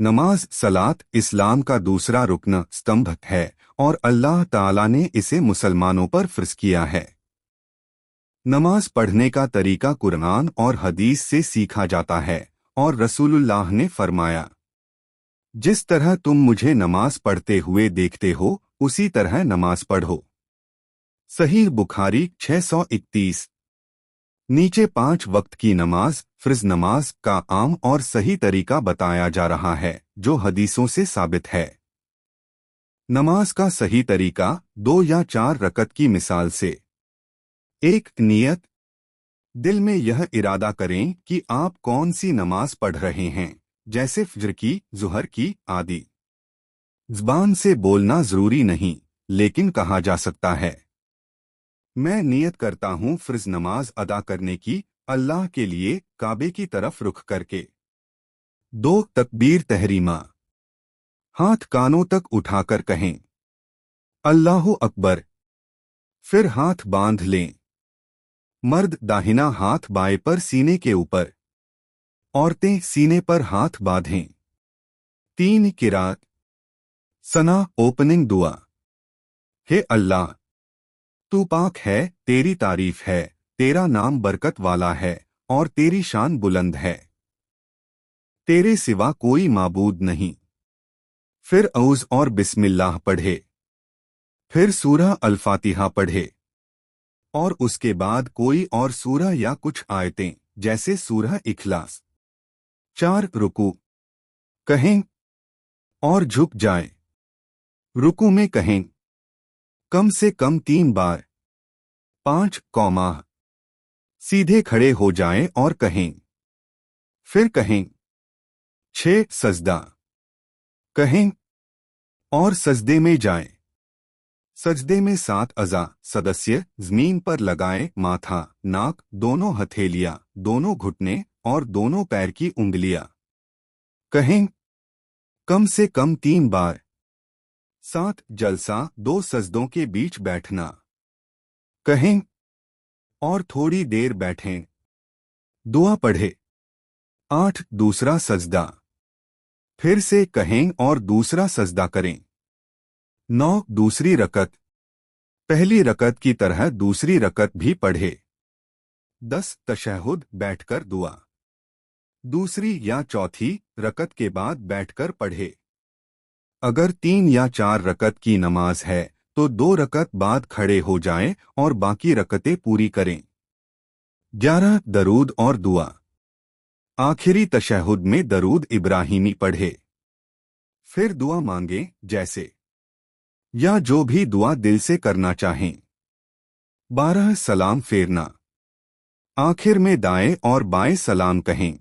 नमाज सलात इस्लाम का दूसरा रुकन स्तंभ है और अल्लाह ताला ने इसे मुसलमानों पर फर्ज किया है। नमाज पढ़ने का तरीका कुरान और हदीस से सीखा जाता है और रसूलुल्लाह ने फरमाया, जिस तरह तुम मुझे नमाज पढ़ते हुए देखते हो उसी तरह नमाज पढ़ो। सहीह बुखारी 631। नीचे 5 वक्त की नमाज फर्ज नमाज का आम और सही तरीका बताया जा रहा है जो हदीसों से साबित है। नमाज का सही तरीका 2 या 4 रकत की मिसाल से। 1 नियत। दिल में यह इरादा करें कि आप कौन सी नमाज पढ़ रहे हैं, जैसे फज्र की, जुहर की आदि। ज़बान से बोलना जरूरी नहीं, लेकिन कहा जा सकता है, मैं नियत करता हूँ फर्ज नमाज अदा करने की, अल्लाह के लिए काबे की तरफ रुख करके। 2 तकबीर तहरीमा। हाथ कानों तक उठाकर कहें, अल्लाहु अकबर। फिर हाथ बांध लें। मर्द दाहिना हाथ बाएं पर सीने के ऊपर, औरतें सीने पर हाथ बांधें। 3 किरात। सना ओपनिंग दुआ। हे अल्लाह, तू पाक है, तेरी तारीफ है, तेरा नाम बरकत वाला है और तेरी शान बुलंद है। तेरे सिवा कोई माबूद नहीं। फिर औज़ और बिस्मिल्लाह पढ़े। फिर सूरह अल-फातिहा पढ़े और उसके बाद कोई और सूरह या कुछ आयतें जैसे सूरह इखलास। 4 रुकू। कहें और झुक जाएं। रुकू में कहें कम से कम 3 बार। 5 कौमाह। सीधे खड़े हो जाएं और कहें। फिर कहें 6 सजदा। कहें और सजदे में जाएं। सजदे में 7 अज़ा सदस्य जमीन पर लगाएं, माथा, नाक, दोनों हथेलियां, दोनों घुटने और दोनों पैर की उंगलियां। कहें कम से कम 3 बार। 7 जलसा 2 सजदों के बीच बैठना। कहें और थोड़ी देर बैठें। दुआ पढ़े। 8 दूसरा सजदा। फिर से कहें और दूसरा सजदा करें। 9 दूसरी रकत। पहली रकत की तरह दूसरी रकत भी पढ़े। 10 तशहुद बैठकर दुआ। दूसरी या चौथी रकत के बाद बैठकर पढ़े। अगर 3 या 4 रकत की नमाज है तो 2 रकत बाद खड़े हो जाएं और बाकी रकतें पूरी करें। 11 दरूद और दुआ। आखिरी तशहुद में दरूद इब्राहिमी पढ़े। फिर दुआ मांगे, जैसे या जो भी दुआ दिल से करना चाहें। 12 सलाम फेरना। आखिर में दाएं और बाएं सलाम कहें।